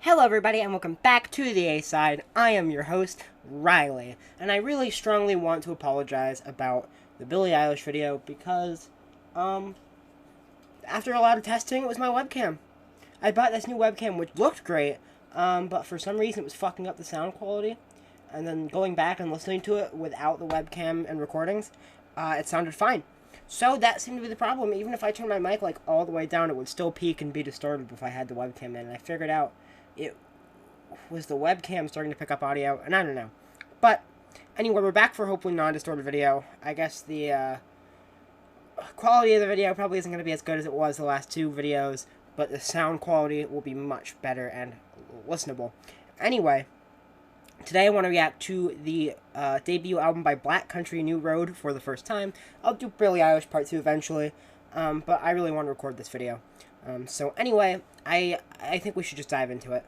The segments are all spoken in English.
Hello everybody and welcome back to the A-Side. I am your host, Riley, and I really strongly want to apologize about the Billie Eilish video because, after a lot of testing, it was my webcam. I bought this new webcam which looked great, but for some reason it was fucking up the sound quality, and then going back and listening to it without the webcam and recordings, it sounded fine. So that seemed to be the problem. Even if I turned my mic like all the way down, it would still peak and be distorted if I had the webcam in, and I figured out it was the webcam starting to pick up audio, and I don't know. But anyway, we're back for hopefully non-distorted video. I guess the quality of the video probably isn't going to be as good as it was the last two videos, but the sound quality will be much better and listenable. Anyway, today I want to react to the debut album by Black Country New Road for the first time. I'll do Billie Eilish Part 2 eventually, but I really want to record this video. So anyway, I think we should just dive into it.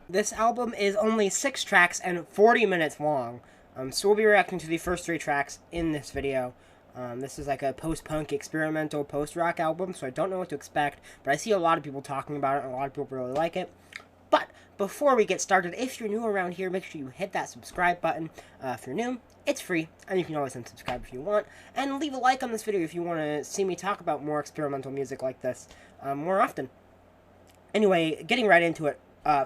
This album is only 6 tracks and 40 minutes long, so we'll be reacting to the first 3 tracks in this video. This is like a post-punk, experimental, post-rock album, so I don't know what to expect, but I see a lot of people talking about it, and a lot of people really like it. But before we get started, if you're new around here, make sure you hit that subscribe button. If you're new, it's free, and you can always unsubscribe if you want, and leave a like on this video if you want to see me talk about more experimental music like this more often. Anyway, getting right into it.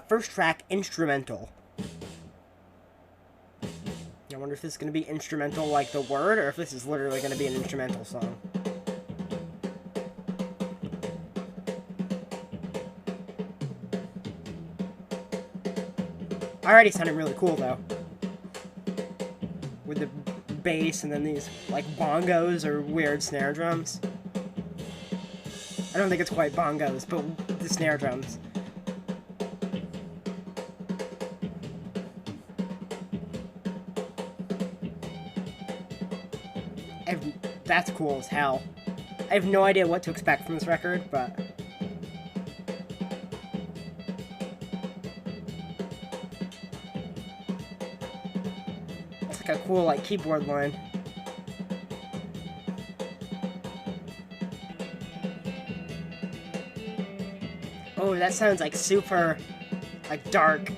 First track, Instrumental. I wonder if this is going to be instrumental like the word, or if this is literally going to be an instrumental song. Already sounded really cool, though. With the bass and then these, like, bongos or weird snare drums. I don't think it's quite bongos, but the snare drums. That's cool as hell. I have no idea what to expect from this record, but it's like a cool, like, keyboard line. Oh, that sounds like super, like, dark.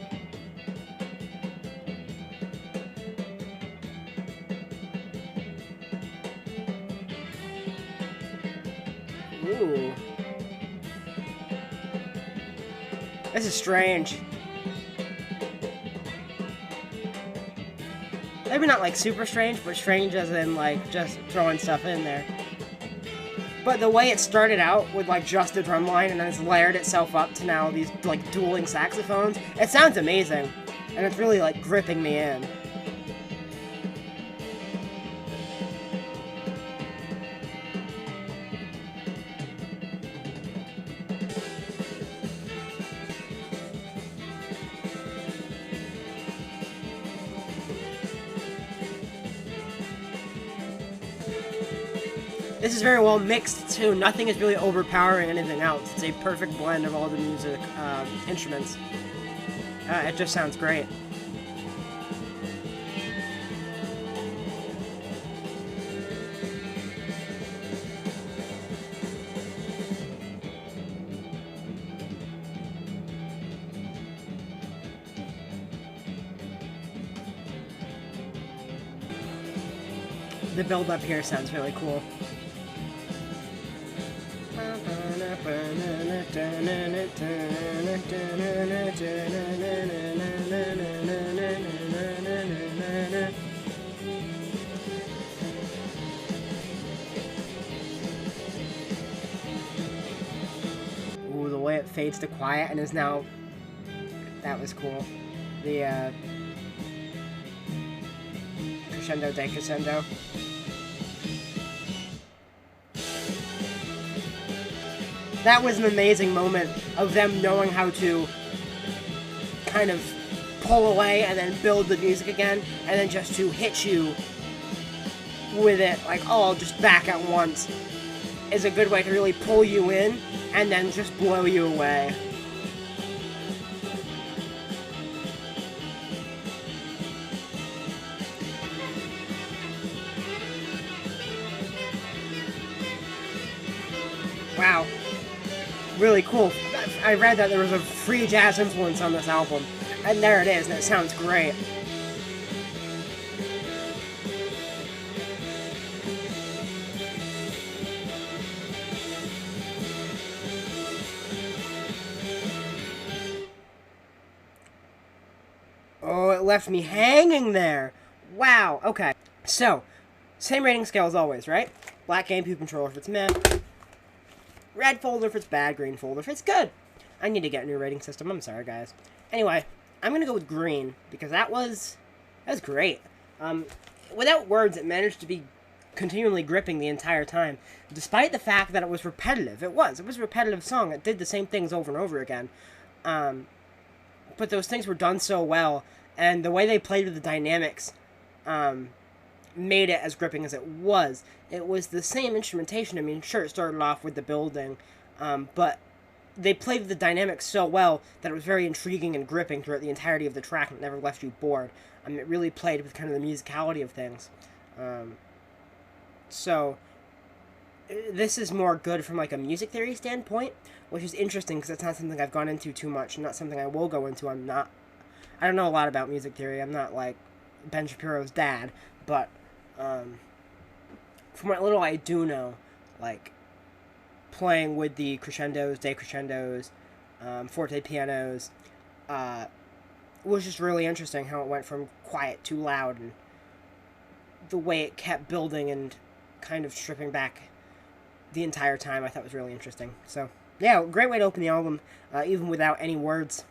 Ooh. This is strange. Maybe not like super strange, but strange as in like just throwing stuff in there. But the way it started out with like just the drum line and then it's layered itself up to now these like dueling saxophones, it sounds amazing. And it's really like gripping me in. This is very well mixed, too. Nothing is really overpowering anything else. It's a perfect blend of all the music instruments. It just sounds great. The build-up here sounds really cool. Ooh, the way it fades to quiet and is now... That was cool. The, crescendo, decrescendo. That was an amazing moment of them knowing how to kind of pull away and then build the music again, and then just to hit you with it, like, all just back at once, is a good way to really pull you in and then just blow you away. Wow. Really cool. I read that there was a free jazz influence on this album, and there it is, and it sounds great. Oh, it left me hanging there. Wow, okay. So, same rating scale as always, right? Black GameCube controller if it's meh. Red folder if it's bad, green folder if it's good. I need to get a new rating system, I'm sorry guys. Anyway, I'm gonna go with green, because that was great. Without words, it managed to be continually gripping the entire time, despite the fact that it was repetitive. It was a repetitive song. It did the same things over and over again. But those things were done so well, and the way they played with the dynamics made it as gripping as it was. It was the same instrumentation. I mean, sure, it started off with the building, but they played with the dynamics so well that it was very intriguing and gripping throughout the entirety of the track, and it never left you bored. It really played with kind of the musicality of things. So, this is more good from like a music theory standpoint, which is interesting because it's not something I've gone into too much, and not something I will go into. I don't know a lot about music theory. I'm not like Ben Shapiro's dad, but from what little I do know, like playing with the crescendos, decrescendos, forte pianos, was just really interesting how it went from quiet to loud, and the way it kept building and kind of stripping back the entire time I thought was really interesting. So, yeah, great way to open the album, even without any words.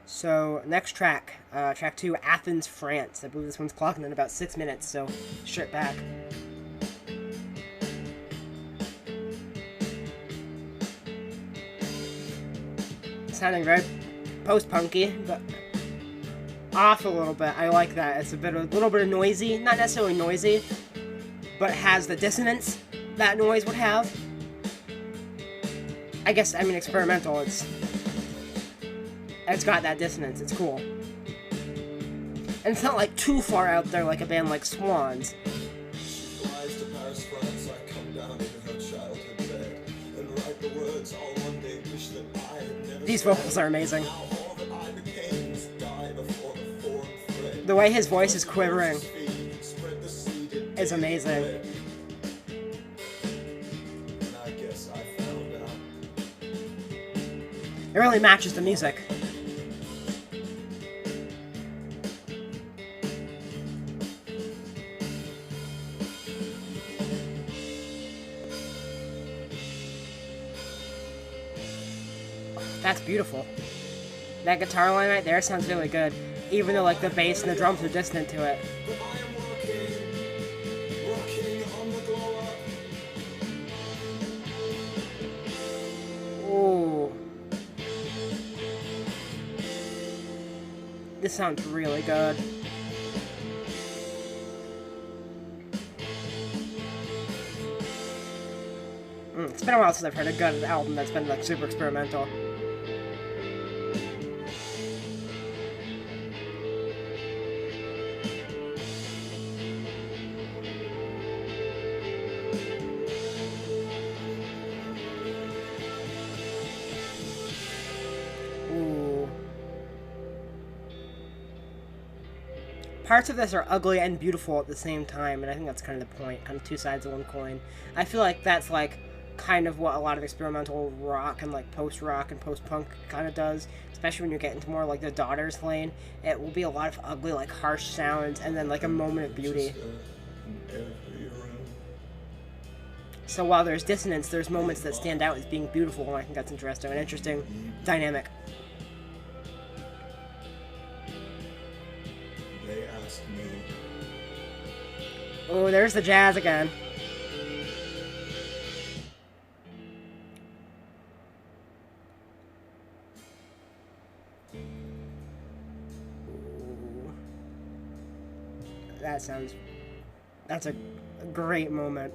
So, next track, track 2, Athens, France. I believe this one's clocking in about 6 minutes, so straight back. Sounding very post-punky, but off a little bit. I like that. It's a little bit of noisy, not necessarily noisy, but it has the dissonance that noise would have. I guess, I mean, experimental, it's got that dissonance. It's cool. And it's not like too far out there like a band like Swans. These vocals are amazing. The way his voice is quivering is amazing. It really matches the music. That's beautiful. That guitar line right there sounds really good, even though like the bass and the drums are dissonant to it. Ooh. This sounds really good. It's been a while since I've heard a good album that's been like super experimental. Ooh. Parts of this are ugly and beautiful at the same time, and I think that's kind of the point. Kind of two sides of one coin. I feel like that's like kind of what a lot of experimental rock and like post-rock and post-punk kind of does, especially when you're getting to more like the Daughters lane. It will be a lot of ugly, like harsh sounds, and then like a moment of beauty. So while there's dissonance, there's moments that stand out as being beautiful, and I think that's interesting, an interesting dynamic. Oh, there's the jazz again. That's a great moment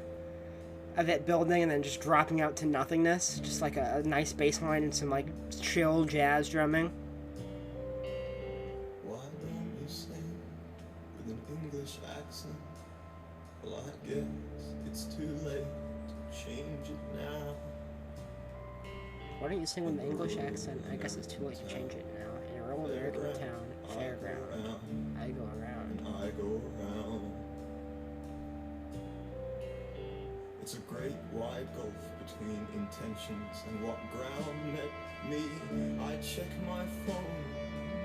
of it building and then just dropping out to nothingness. Just like a nice bass line and some like chill jazz drumming. Why don't you sing with an English accent? Well, I guess it's too late to change it now. Why don't you sing with an English accent? I guess it's too late to change it now. In a rural American town, fairground, I go around. I go around. It's a great wide gulf between intentions and what ground met me. I check my phone,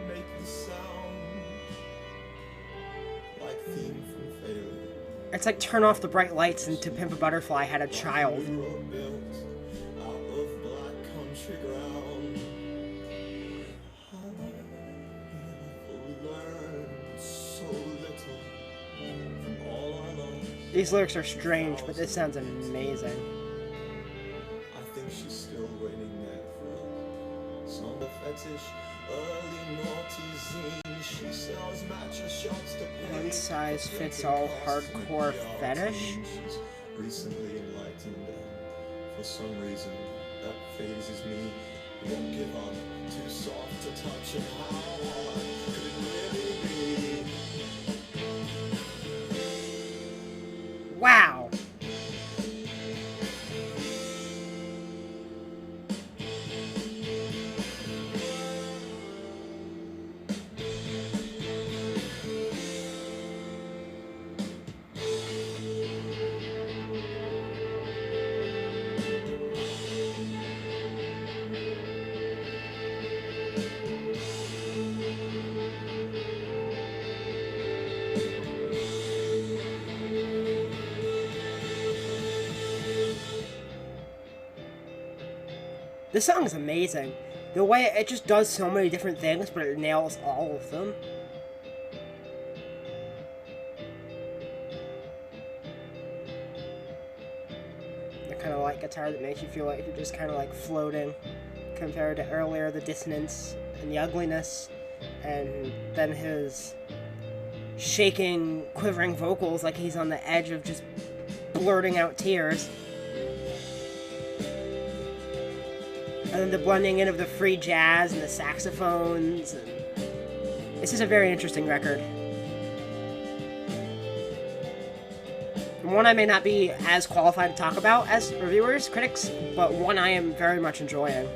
make the sound like theme from failure. It's like Turn Off the Bright Lights and To Pimp a Butterfly had a child. Built out of black country ground. I've learned so little from all I lost. These lyrics are strange, but this sounds amazing. I think she's still waiting there for us. Some fetish, early naughty zine. She sells mattress shots to pay. One size fits all hardcore fetish? She's recently enlightened, and for some reason that phases me. Won't give up, too soft to touch, and how hard could it really be? Wow! This song is amazing. The way it just does so many different things, but it nails all of them. The kind of light guitar that makes you feel like you're just kind of like floating, compared to earlier the dissonance and the ugliness, and then his shaking, quivering vocals like he's on the edge of just blurting out tears. And then the blending in of the free jazz and the saxophones. And this is a very interesting record. One I may not be as qualified to talk about as reviewers, critics, but one I am very much enjoying.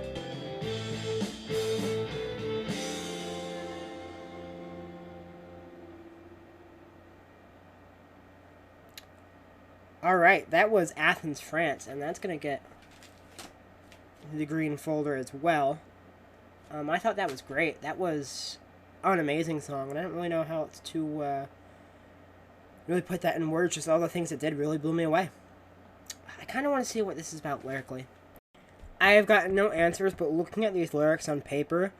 Alright, that was Athens, France, and that's going to get the green folder as well. I thought that was great. That was an amazing song, and I don't really know how else to really put that in words. Just all the things it did really blew me away. I kind of want to see what this is about lyrically. I have gotten no answers, but looking at these lyrics on paper,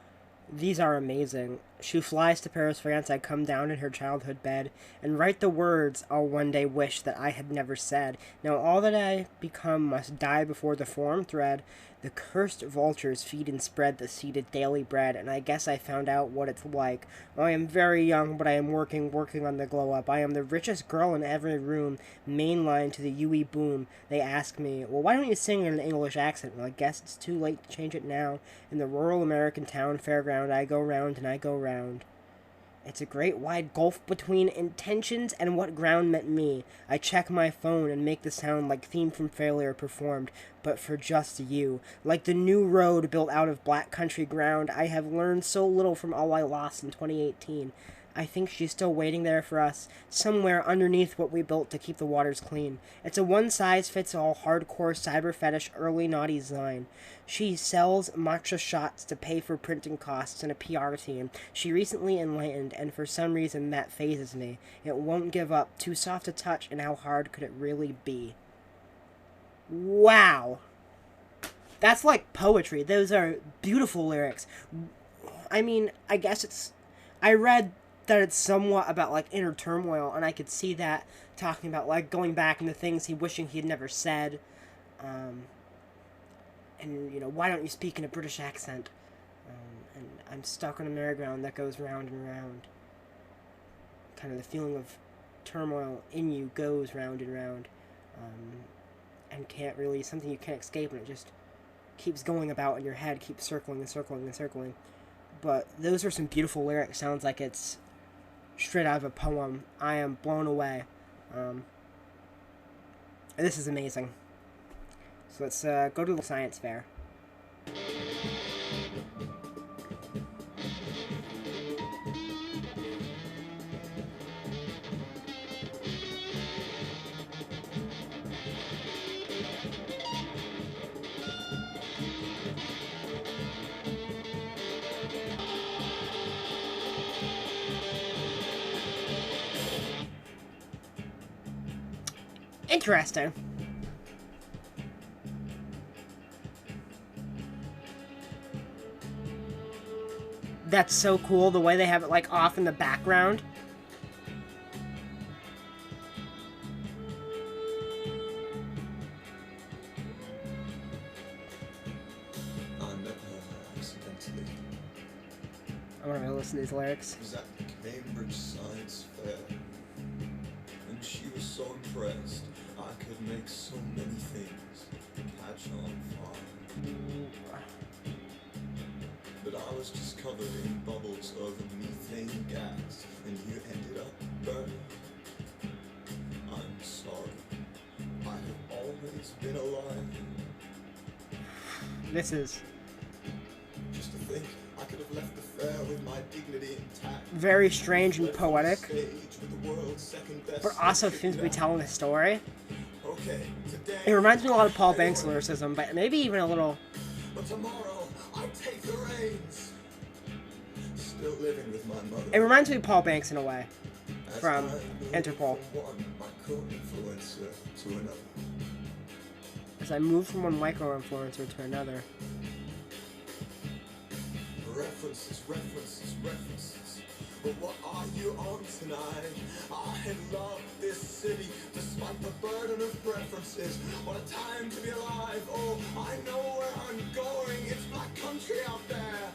these are amazing. She flies to Paris, France. I come down in her childhood bed and write the words I'll one day wish that I had never said. Now all that I become must die before the form thread. The cursed vultures feed and spread the seeded daily bread, and I guess I found out what it's like. I am very young, but I am working on the glow up. I am the richest girl in every room, mainline to the UE boom. They ask me, well, why don't you sing in an English accent? Well, I guess it's too late to change it now. In the rural American town fairground, I go round and I go round. It's a great wide gulf between intentions and what ground meant me. I check my phone and make the sound like theme from failure performed, but for just you. Like the new road built out of black country ground, I have learned so little from all I lost in 2018. I think she's still waiting there for us, somewhere underneath what we built to keep the waters clean. It's a one-size-fits-all hardcore cyber fetish early naughty design. She sells matcha shots to pay for printing costs and a PR team. She recently enlightened, and for some reason that phases me. It won't give up, too soft to touch, and how hard could it really be? Wow. That's like poetry. Those are beautiful lyrics. I mean, I guess it's... I read that it's somewhat about, like, inner turmoil, and I could see that talking about, like, going back into things wishing he had never said, and, you know, why don't you speak in a British accent, and I'm stuck on a merry-go-round that goes round and round, kind of the feeling of turmoil in you goes round and round, and can't really, something you can't escape, and it just keeps going about in your head, keeps circling and circling and circling. But those are some beautiful lyrics. Sounds like it's straight out of a poem. I am blown away. This is amazing. So let's go to the science fair. Interesting. That's so cool, the way they have it, like, off in the background. I met her accidentally. I want to listen to these lyrics. It was at the Cambridge Science Fair, and she was so impressed I could make so many things catch on fire. But I was just covered in bubbles of methane gas, and you ended up burning. I'm sorry. I have always been alive. This is Just to think, I could have left the fair with my dignity intact. very strange and poetic, Stage with the world's second-best but also seems to be telling a story. Okay, today, It reminds me a lot of Paul Banks' lyricism, but maybe even a little... but tomorrow I take the reins. Still living with my mother. It reminds me of Paul Banks in a way, As from I moved Interpol. from one micro-influencer to another. As I move from one micro-influencer to another. References, references, references. But what are you on tonight? I love this city, despite the burden of preferences. What a time to be alive. Oh, I know where I'm going. It's my country out there.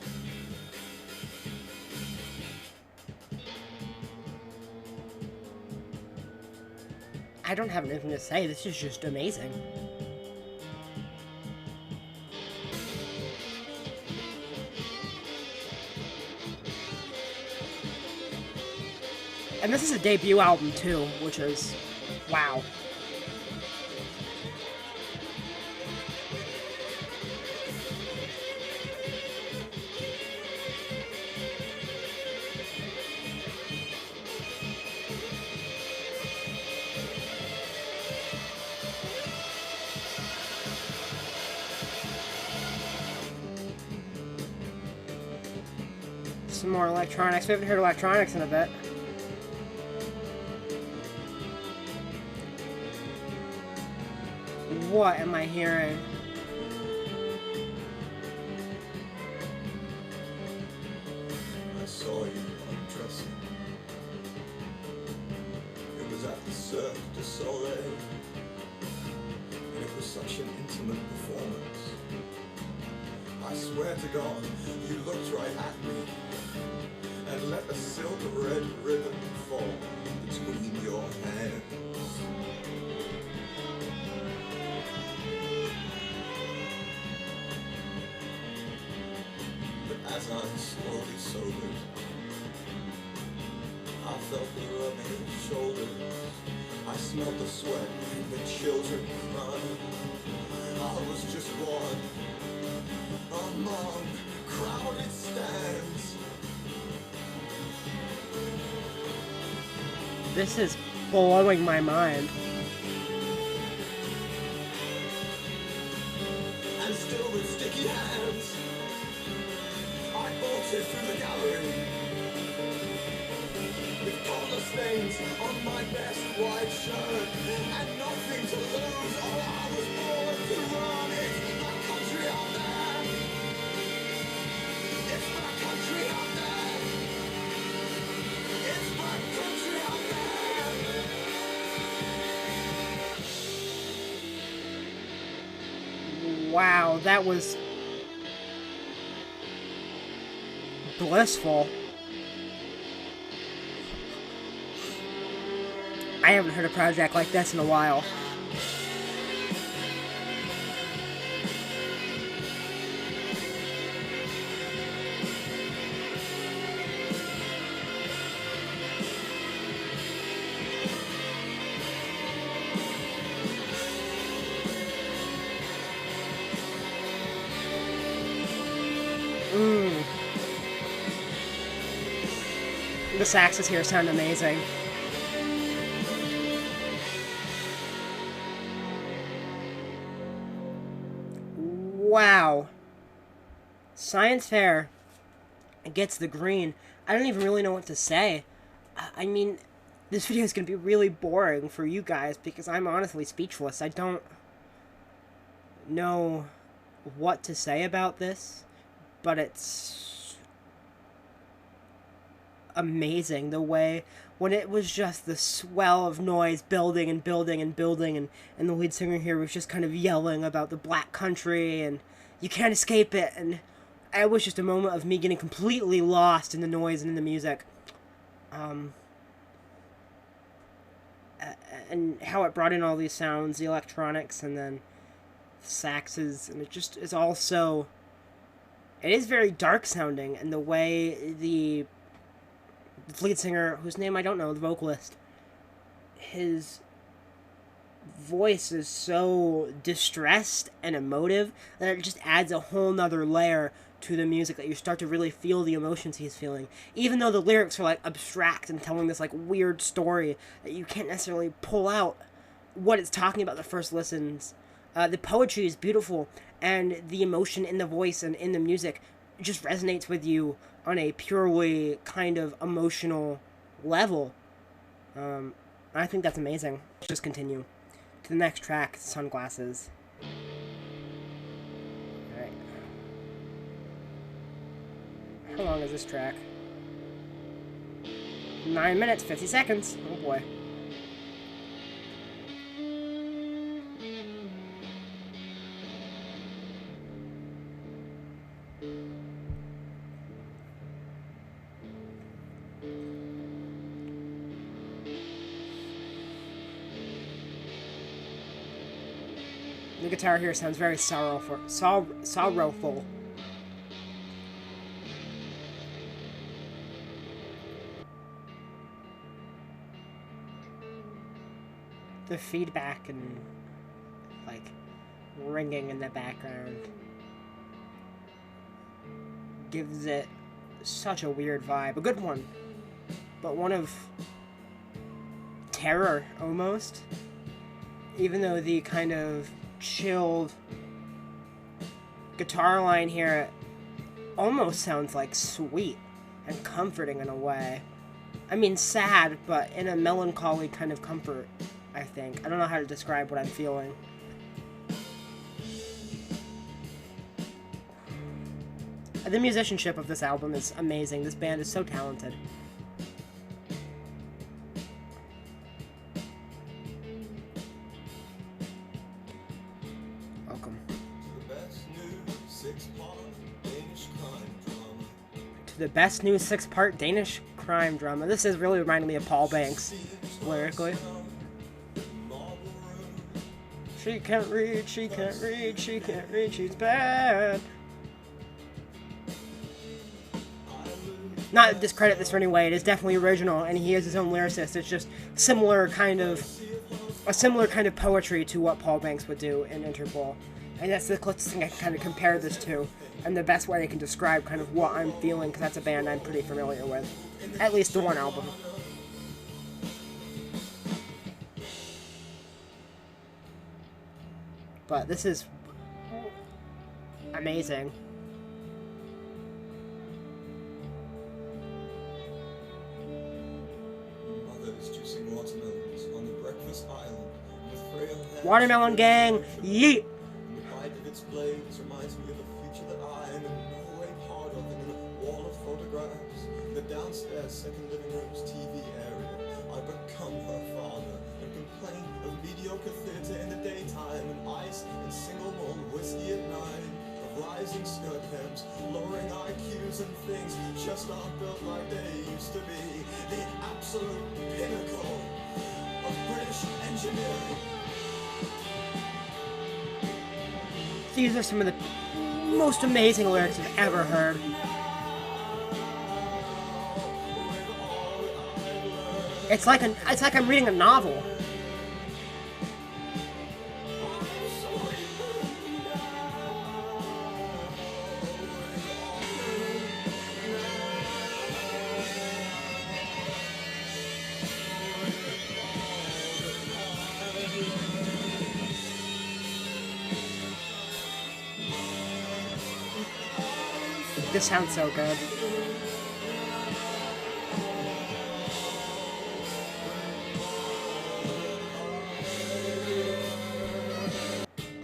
I don't have anything to say, this is just amazing. And this is a debut album too, which is, wow. Some more electronics. We haven't heard electronics in a bit. What am I hearing? I saw you undressing. It was at the Cirque du Soleil. And it was such an intimate performance. I swear to God, you looked right at me and let a silk red ribbon fall between your hands. But as I slowly sobered, I felt the rubbing shoulders. I smelled the sweat and the children crying. I was just one among crowded stands. This is blowing my mind. And still with sticky hands, I bolted through the gallery. With collar stains on my best white shirt, and nothing to lose. Oh, I was born to run. It's my country out there. It's my country out there. It's my country out there. Wow, that was blissful. I haven't heard a project like this in a while. The saxes here sound amazing. Wow. Science fair gets the green. I don't even really know what to say. I mean, this video is going to be really boring for you guys because I'm honestly speechless. I don't know what to say about this, but it's amazing the way when it was just the swell of noise building and building and building, and the lead singer here was just kind of yelling about the black country and you can't escape it, and it was just a moment of me getting completely lost in the noise and in the music. And how it brought in all these sounds, the electronics, and then the saxes, and it just is all so... It is very dark sounding, and the way the lead singer, whose name I don't know, the vocalist, his voice is so distressed and emotive that it just adds a whole nother layer to the music, that you start to really feel the emotions he's feeling, even though the lyrics are like abstract and telling this like weird story that you can't necessarily pull out what it's talking about the first listens. The poetry is beautiful, and the emotion in the voice and in the music just resonates with you on a purely kind of emotional level. I think that's amazing. Let's just continue to the next track, Sunglasses. Alright. How long is this track? 9 minutes, 50 seconds. Oh boy. The guitar here sounds very sorrowful. Sorrowful. The feedback and like ringing in the background gives it such a weird vibe. A good one, but one of terror almost. Even though the kind of chilled guitar line here almost sounds like sweet and comforting in a way. I mean sad, but in a melancholy kind of comfort, I think. I don't know how to describe what I'm feeling. The musicianship of this album is amazing. This band is so talented. Welcome to the best new six-part Danish crime drama. This is really reminding me of Paul Banks, lyrically. She can't read, she can't read, she can't read, she's bad. Not to discredit this for any way, it is definitely original, and he is his own lyricist. It's just a similar kind of poetry to what Paul Banks would do in Interpol. And that's the closest thing I can kind of compare this to, and the best way I can describe kind of what I'm feeling, because that's a band I'm pretty familiar with. At least the one album. But this is amazing. Watermelon Gang, yeet! The bite of its blades reminds me of a future that I am in no way part of, in a wall of photographs. The downstairs second living room's TV area. I become her father and complain of mediocre theater in the daytime and ice and single malt whiskey at night. Of rising skirt hems, lowering IQs and things just aren't built like they used to be. The absolute pinnacle of British engineering. These are some of the most amazing lyrics I've ever heard. It's like I'm reading a novel. just sounds so good.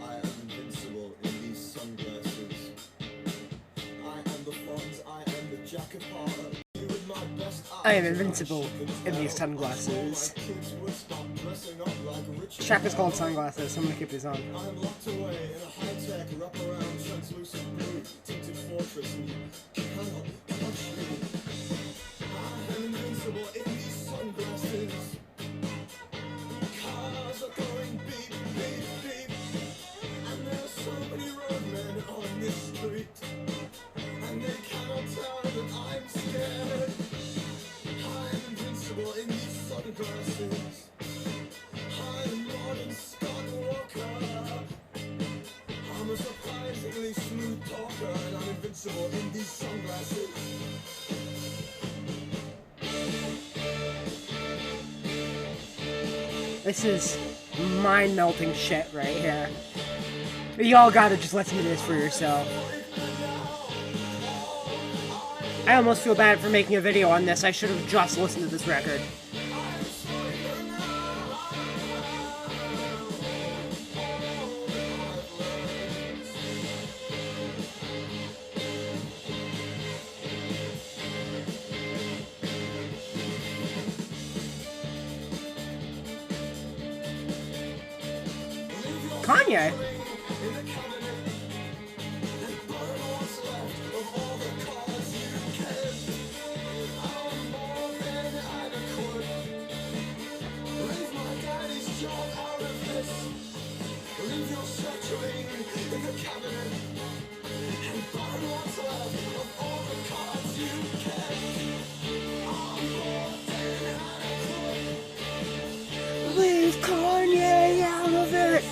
I am invincible in these sunglasses. I am the funds, I am the jack of heart. You with my best I am eyes, invincible in these sunglasses. This track is called Sunglasses, so I'm gonna keep these on. I am locked away in a high-tech wraparound translucent blue tinted fortress and you cannot touch me. I am invincible in these sunglasses. Cars are going beep, beep, beep. And there are so many roadmen on this street. And they cannot tell that I'm scared. I am invincible in these sunglasses. I'm modern Skywalker. I'm a surprisingly smooth talker, and I'm invincible in these sunglasses. This is mind-melting shit right here. Y'all gotta just listen to this for yourself. I almost feel bad for making a video on this. I should have just listened to this record. Kanye. Leave Kanye out of it.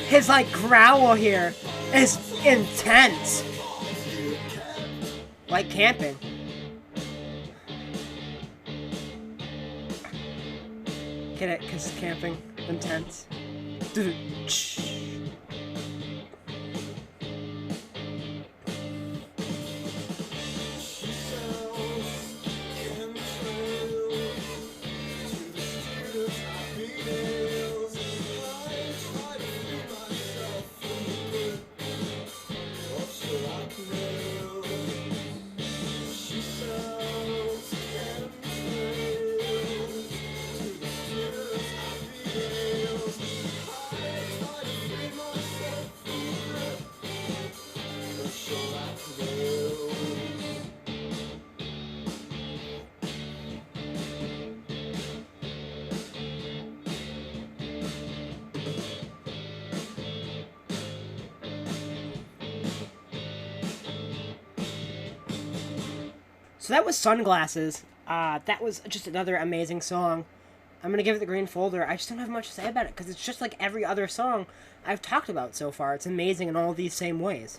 His like growl here is intense. Like camping. Get it? Cause camping intense. So that was Sunglasses. That was just another amazing song. I'm gonna give it the green folder. I just don't have much to say about it because it's just like every other song I've talked about so far. It's amazing in all these same ways.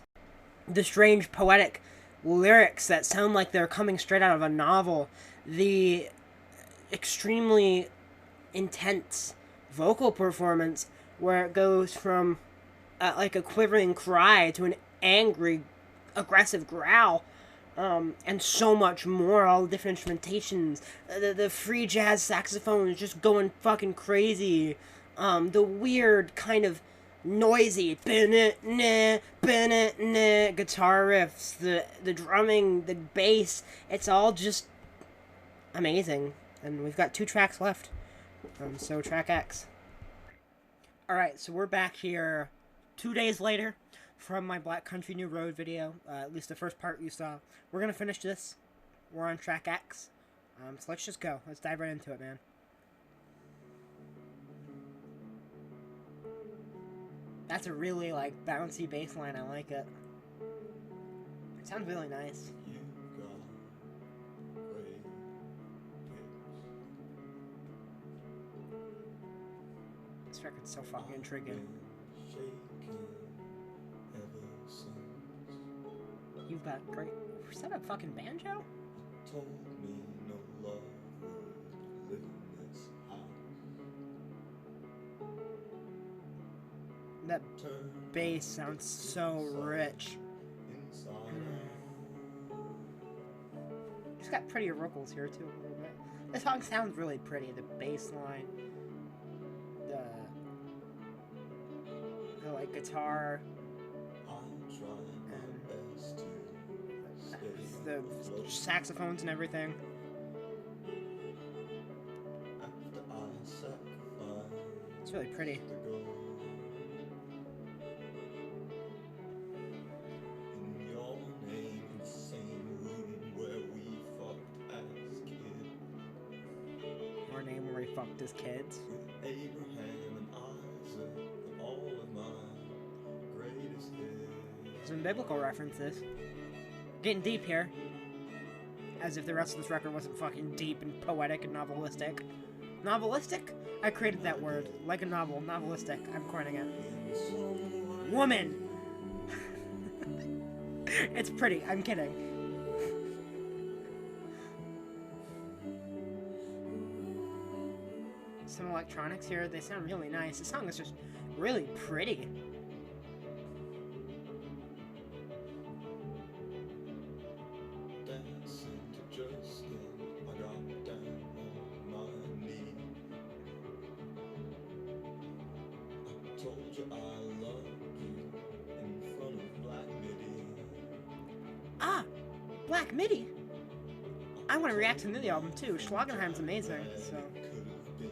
The strange poetic lyrics that sound like they're coming straight out of a novel. The extremely intense vocal performance where it goes from like a quivering cry to an angry, aggressive growl. And so much more, all the different instrumentations, the free jazz saxophones just going fucking crazy, the weird kind of noisy guitar riffs, the drumming, the bass, it's all just amazing. And we've got 2 tracks left, so track X. Alright, so we're back here 2 days later from my Black Country New Road video, at least the first part you saw. We're gonna finish this. We're on track X. So let's just go. Let's dive right into it, man. That's a really, like, bouncy bass line. I like it. It sounds really nice. You got great pitch. This record's so fucking intriguing. Shaking ever You've got great... Is that a fucking banjo? Told me no love would live in this house. That Turn bass sounds so rich. inside It's got prettier vocals here too a little bit. This song sounds really pretty. The bass line, the like guitar, I'll try my best to stay the afloat. saxophones and everything. After I sacrifice It's really pretty. the gold. In your name, insane room where we fucked as kids. Our name where he fucked his kids. With Abraham and Isaac, all of my greatest hits. Some biblical references. Getting deep here. As if the rest of this record wasn't fucking deep and poetic and novelistic. Novelistic? I created that word. Like a novel. Novelistic. I'm coining it. Woman! It's pretty. I'm kidding. Some electronics here. They sound really nice. The song is just really pretty. Dancing to Justin, I got down on my knee. I told you I loved you in front of Black Midi. Ah! Black Midi! I want to react to the new album too. Schlagenheim's amazing, so... Could have been you.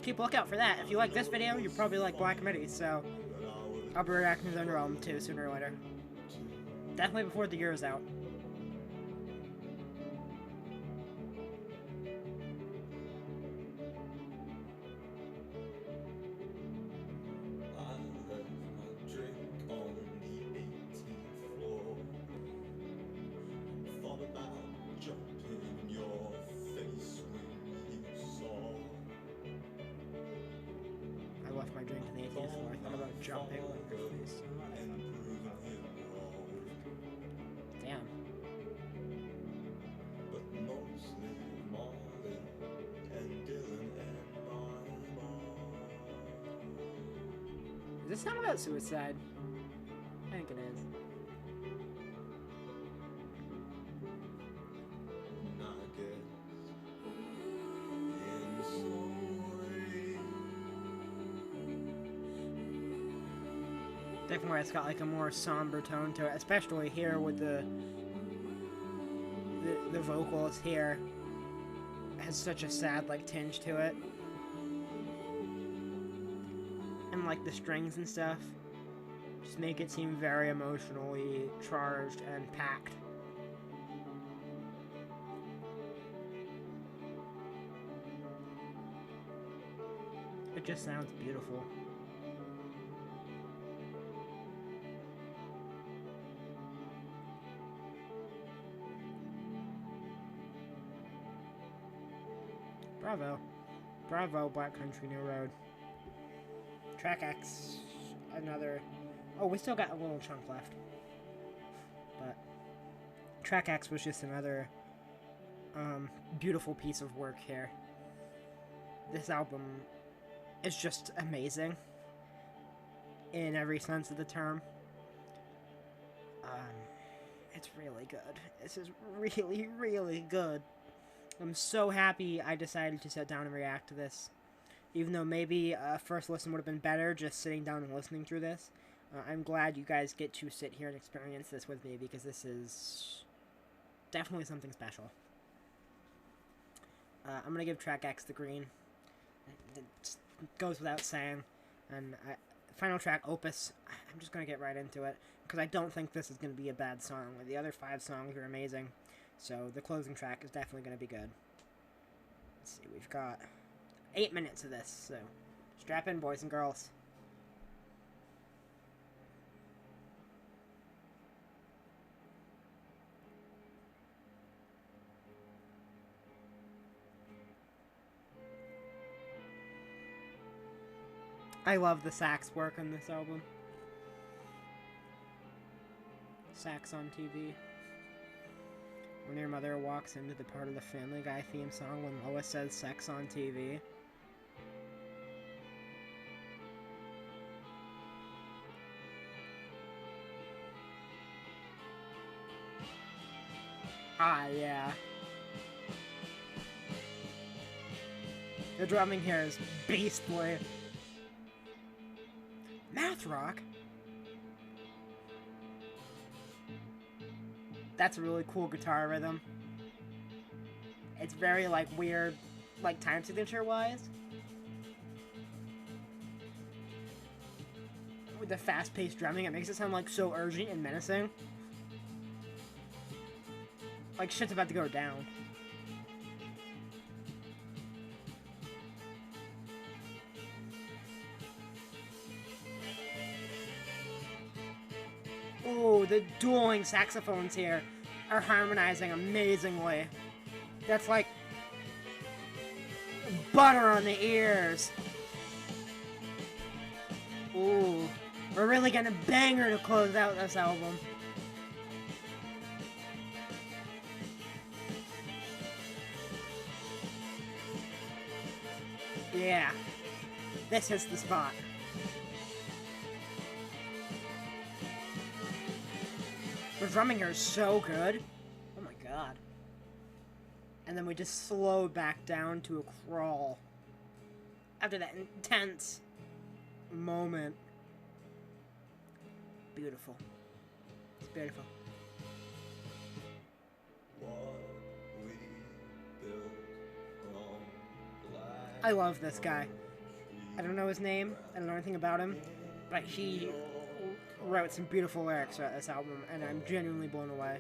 Keep a lookout for that. If you like this video, you probably like Black Midi, so... But I would I'll be reacting to their new album too, sooner or later. Definitely before the year is out. I left my drink on the 18th floor. Thought about jumping in your face when you saw. I left my drink in the 18th floor. I thought about jumping when your face saw. And proving him wrong. Damn. But mostly Molly and Dylan and my mom. Does this sound about suicide? I think it is. And I guess in some way Definitely it's got like a more somber tone to it, especially here with the vocals here. It has such a sad like tinge to it. And like the strings and stuff just make it seem very emotionally charged and packed. It just sounds beautiful. Bravo. Bravo, Black Country New Road. Track X, another... Oh, we still got a little chunk left. But Track X was just another beautiful piece of work here. This album is just amazing in every sense of the term. It's really good. This is really, really good. I'm so happy I decided to sit down and react to this. Even though maybe a first listen would have been better just sitting down and listening through this. I'm glad you guys get to sit here and experience this with me because this is definitely something special. I'm going to give track X the green. It just goes without saying. And final track, Opus, I'm just going to get right into it because I don't think this is going to be a bad song. The other 5 songs are amazing. So the closing track is definitely going to be good. Let's see, we've got 8 minutes of this, so strap in, boys and girls. I love the sax work on this album. Sax on TV. When your mother walks into the part of the Family Guy theme song when Lois says sex on TV. Ah, yeah. The drumming here is beastly. Math rock? That's a really cool guitar rhythm. It's very, like, weird, like, time signature-wise. With the fast-paced drumming, it makes it sound, like, so urgent and menacing. Like, shit's about to go down. Ooh, the dueling saxophones here are harmonizing amazingly. That's like butter on the ears. Ooh, we're really getting a banger to close out this album. Yeah, this is the spot. The drumming here is so good. Oh my god. And then we just slowed back down to a crawl. After that intense moment. Beautiful. It's beautiful. I love this guy. I don't know his name. I don't know anything about him. But he wrote some beautiful lyrics throughout this album, and I'm genuinely blown away.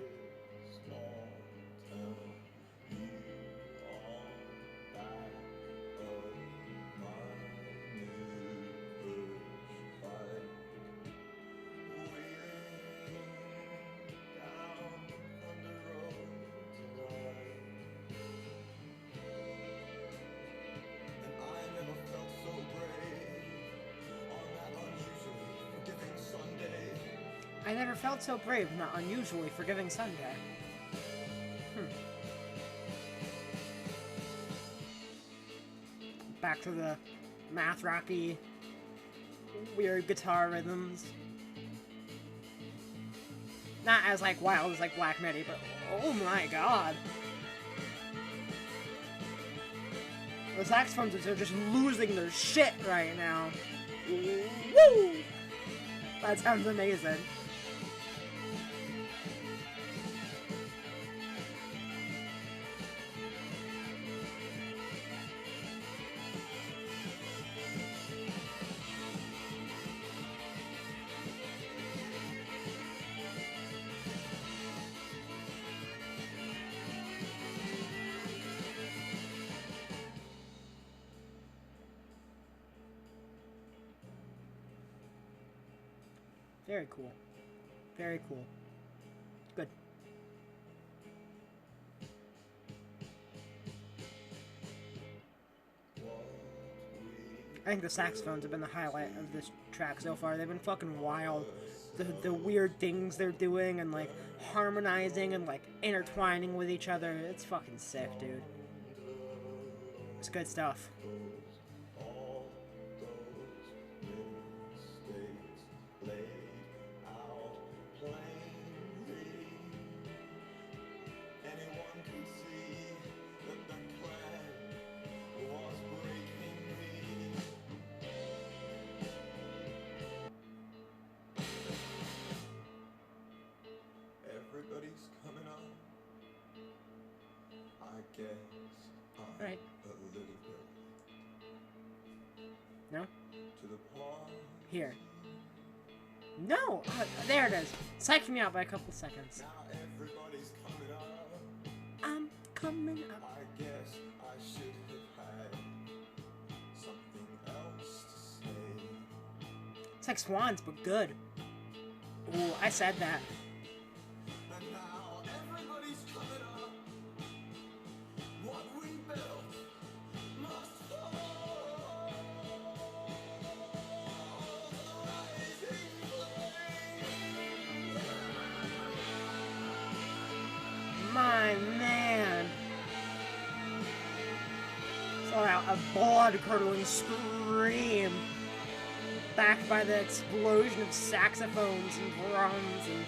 I never felt so brave on that unusually forgiving Sunday. Back to the math rocky, weird guitar rhythms. Not as like wild as like Black Midi, but oh my god. The saxophones are just losing their shit right now. Woo! That sounds amazing. Very cool. Very cool. Good. I think the saxophones have been the highlight of this track so far. They've been fucking wild. The weird things they're doing and like harmonizing and like intertwining with each other. It's fucking sick, dude. It's good stuff. Everybody's coming up. I guess I'm Right. a little bit No? to the point. Here. No! There it is. Psyched me out by a couple seconds. Now everybody's coming up. I'm coming up. I guess I should have had something else to say. It's like Swans, but good. Ooh, I said that. And now everybody's coming up. What we built must fall. The rising flame. blood-curdling scream, backed by the explosion of saxophones and drums and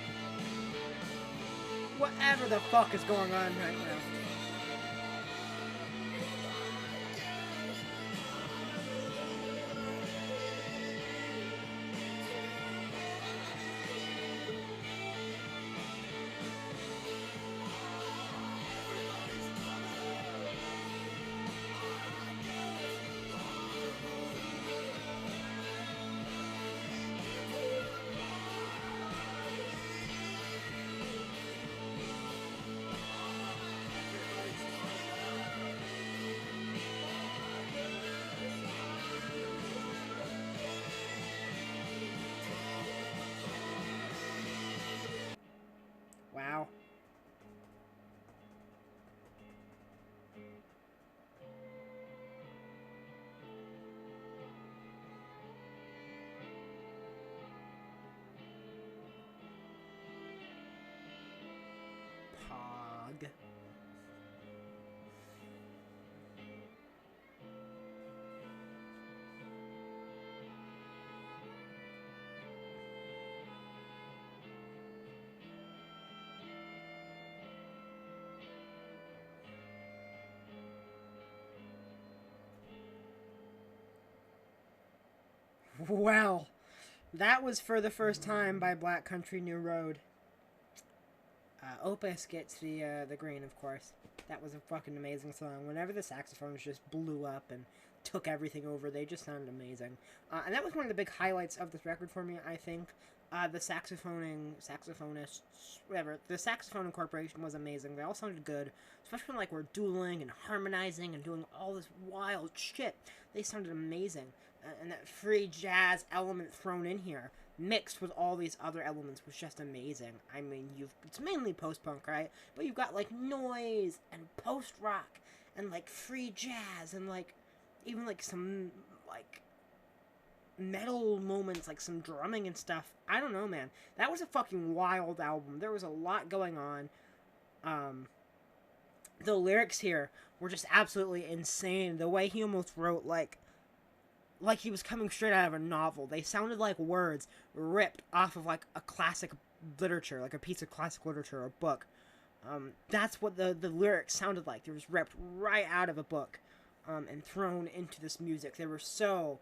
whatever the fuck is going on right now. Wow. Pog. Well, that was For the First Time by Black Country New Road. Opus gets the green, of course. That was a fucking amazing song. Whenever the saxophones just blew up and took everything over, they just sounded amazing. And that was one of the big highlights of this record for me, I think. The saxophonists, whatever, the saxophone incorporation was amazing. They all sounded good, especially when, like, we're dueling and harmonizing and doing all this wild shit. They sounded amazing. And that free jazz element thrown in here, mixed with all these other elements, was just amazing. I mean, it's mainly post-punk, right? But you've got, like, noise and post-rock and, like, free jazz and, like, even, like, some, like, metal moments, like some drumming and stuff. I don't know, man. That was a fucking wild album. There was a lot going on. The lyrics here were just absolutely insane. The way he almost wrote, like he was coming straight out of a novel. They sounded like words ripped off of, like, a classic literature, like a piece of classic literature or book. That's what the lyrics sounded like. They were just ripped right out of a book and thrown into this music. They were so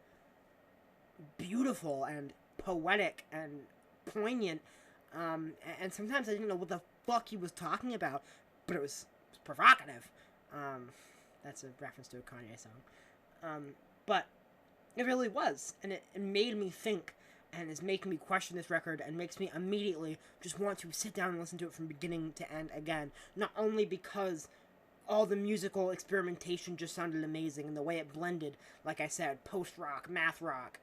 beautiful and poetic and poignant, and sometimes I didn't know what the fuck he was talking about, but it was provocative. That's a reference to a Kanye song. But it really was, and it made me think, and is making me question this record, and makes me immediately just want to sit down and listen to it from beginning to end again. Not only because all the musical experimentation just sounded amazing, and the way it blended, like I said, post-rock, math rock,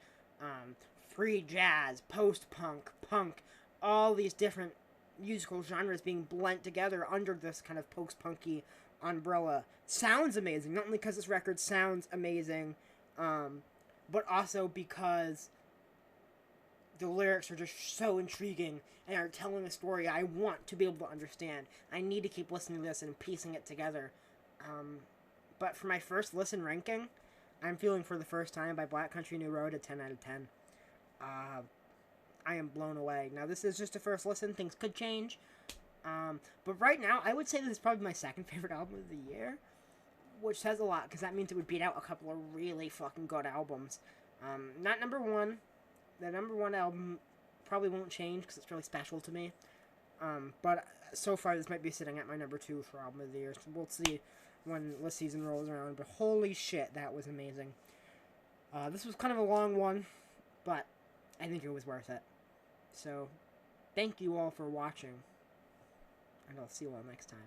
free jazz, post-punk, punk, all these different musical genres being blent together under this kind of post-punky umbrella. Sounds amazing, not only because this record sounds amazing, but also because the lyrics are just so intriguing and are telling a story I want to be able to understand. I need to keep listening to this and piecing it together. But for my first listen ranking, I'm feeling For the First Time by Black Country New Road a 10 out of 10. I am blown away. Now, this is just a first listen. Things could change. But right now, I would say this is probably my second favorite album of the year, which says a lot, because that means it would beat out a couple of really fucking good albums. Not number one. The number one album probably won't change, because it's really special to me. But so far, this might be sitting at my number 2 for album of the year. So we'll see when this season rolls around. But holy shit, that was amazing. This was kind of a long one, but I think it was worth it. So, thank you all for watching, and I'll see you all next time.